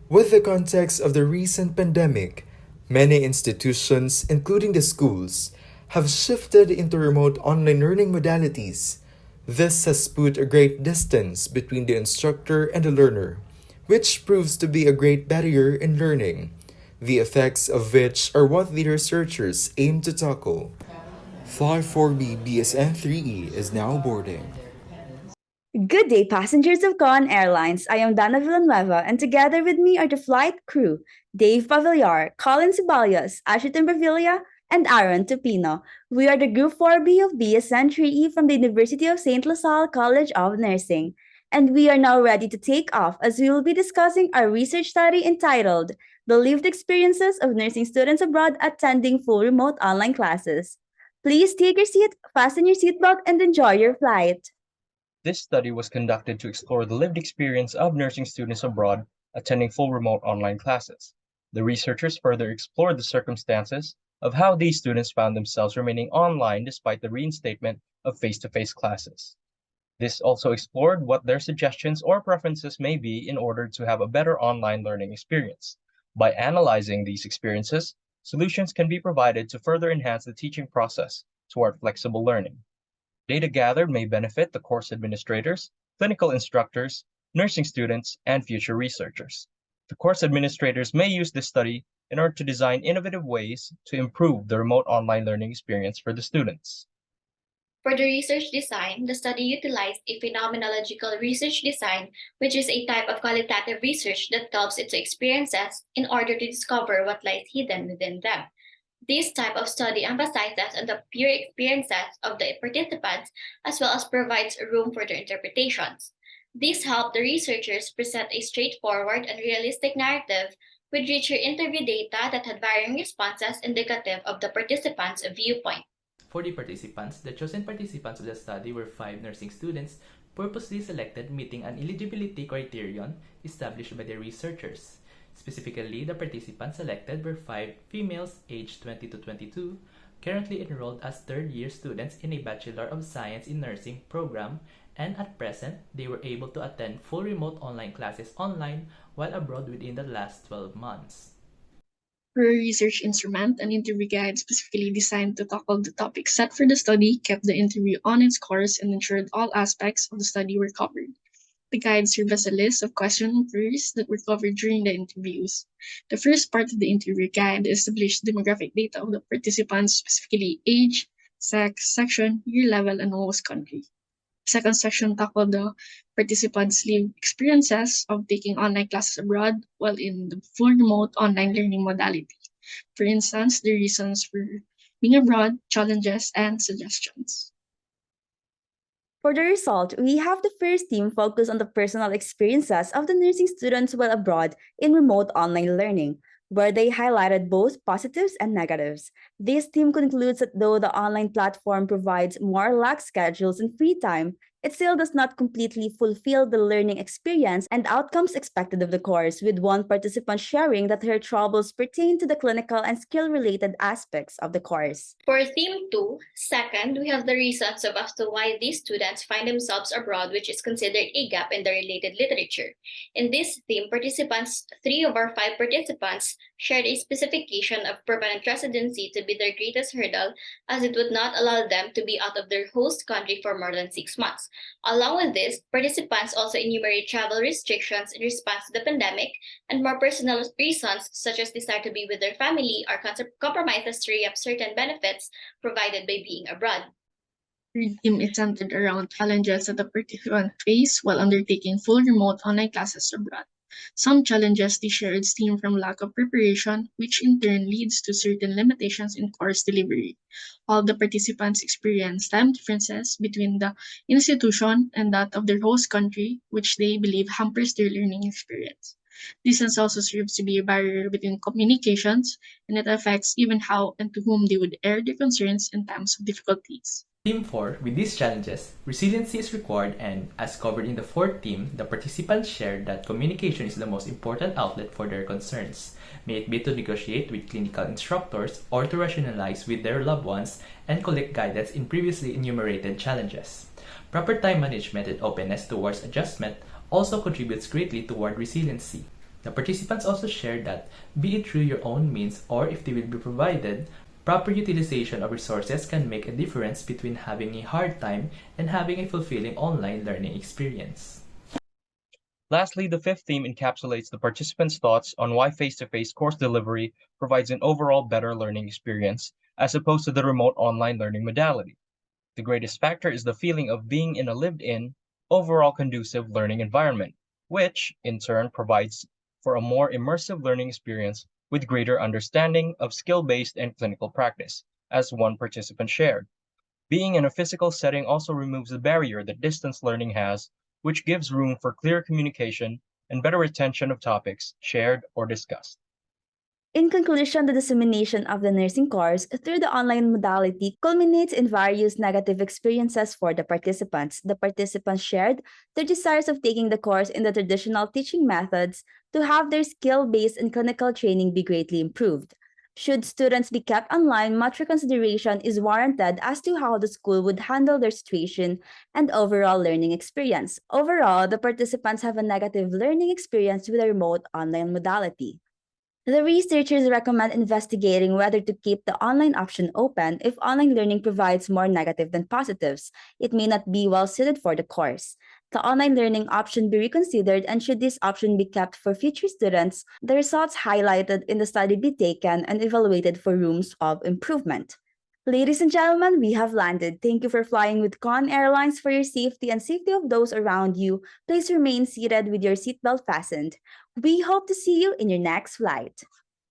With the context of the recent pandemic, many institutions, including the schools, have shifted into remote online learning modalities. This has put a great distance between the instructor and the learner, which proves to be a great barrier in learning, the effects of which are what the researchers aim to tackle. Flight 4B BSN 3E is now boarding. Good day, passengers of Collyn Airlines. I am Danah Villanueva, and together with me are the flight crew, Dave Pavillar, Collyn Seballos, Tembrevilla, and Aaron Tupino. We are the Group 4B of BSN 3E from the University of St. LaSalle College of Nursing. And we are now ready to take off as we will be discussing our research study entitled The Lived Experiences of Nursing Students Abroad Attending Full Remote Online Classes. Please take your seat, fasten your seatbelt, and enjoy your flight. This study was conducted to explore the lived experience of nursing students abroad attending full remote online classes. The researchers further explored the circumstances of how these students found themselves remaining online despite the reinstatement of face-to-face classes. This also explored what their suggestions or preferences may be in order to have a better online learning experience. By analyzing these experiences, solutions can be provided to further enhance the teaching process toward flexible learning. Data gathered may benefit the course administrators, clinical instructors, nursing students, and future researchers. The course administrators may use this study in order to design innovative ways to improve the remote online learning experience for the students. For the research design, the study utilized a phenomenological research design, which is a type of qualitative research that delves into experiences in order to discover what lies hidden within them. This type of study emphasizes on the pure experiences of the participants as well as provides room for their interpretations. This helped the researchers present a straightforward and realistic narrative with richer interview data that had varying responses indicative of the participants' viewpoint. For the participants, the chosen participants of the study were 5 nursing students purposely selected meeting an eligibility criterion established by the researchers. Specifically, the participants selected were 5 females aged 20 to 22, currently enrolled as third-year students in a Bachelor of Science in Nursing program, and at present, they were able to attend full remote online classes online while abroad within the last 12 months. For a research instrument, an interview guide specifically designed to tackle the topic set for the study kept the interview on its course and ensured all aspects of the study were covered. The guide served as a list of question and queries that were covered during the interviews. The first part of the interview guide established demographic data of the participants, specifically age, sex, section, year level, and host country. The second section tackled the participants' lived experiences of taking online classes abroad while in the full remote online learning modality. For instance, the reasons for being abroad, challenges, and suggestions. For the result, we have the first team focus on the personal experiences of the nursing students while abroad in remote online learning, where they highlighted both positives and negatives. This team concludes that though the online platform provides more lax schedules and free time, it still does not completely fulfill the learning experience and outcomes expected of the course, with one participant sharing that her troubles pertain to the clinical and skill-related aspects of the course. For theme 2, second, we have the reasons of as to why these students find themselves abroad, which is considered a gap in the related literature. In this theme, 3 of our 5 participants shared a specification of permanent residency to be their greatest hurdle, as it would not allow them to be out of their host country for more than 6 months. Along with this, participants also enumerate travel restrictions in response to the pandemic and more personal reasons, such as desire to be with their family or compromises to re-up certain benefits provided by being abroad. The theme is centered around challenges that the participants face while undertaking full remote online classes abroad. Some challenges they shared stem from lack of preparation, which in turn leads to certain limitations in course delivery. All the participants experience time differences between the institution and that of their host country, which they believe hampers their learning experience. Distance also serves to be a barrier between communications, and it affects even how and to whom they would air their concerns in times of difficulties. Team 4, with these challenges, resiliency is required and, as covered in the fourth theme, the participants shared that communication is the most important outlet for their concerns, may it be to negotiate with clinical instructors or to rationalize with their loved ones and collect guidance in previously enumerated challenges. Proper time management and openness towards adjustment also contributes greatly toward resiliency. The participants also shared that, be it through your own means or if they will be provided, proper utilization of resources can make a difference between having a hard time and having a fulfilling online learning experience. Lastly, the fifth theme encapsulates the participants' thoughts on why face-to-face course delivery provides an overall better learning experience as opposed to the remote online learning modality. The greatest factor is the feeling of being in a lived-in, overall conducive learning environment, which, in turn, provides for a more immersive learning experience with greater understanding of skill-based and clinical practice, as one participant shared. Being in a physical setting also removes the barrier that distance learning has, which gives room for clear communication and better retention of topics shared or discussed. In conclusion, the dissemination of the nursing course through the online modality culminates in various negative experiences for the participants. The participants shared their desires of taking the course in the traditional teaching methods to have their skill-based and clinical training be greatly improved. Should students be kept online, much reconsideration is warranted as to how the school would handle their situation and overall learning experience. Overall, the participants have a negative learning experience with the remote online modality. The researchers recommend investigating whether to keep the online option open if online learning provides more negative than positives. It may not be well suited for the course. The online learning option be reconsidered, and should this option be kept for future students, the results highlighted in the study be taken and evaluated for rooms of improvement. Ladies and gentlemen, we have landed. Thank you for flying with Con Airlines. For your safety and safety of those around you, please remain seated with your seatbelt fastened. We hope to see you in your next flight.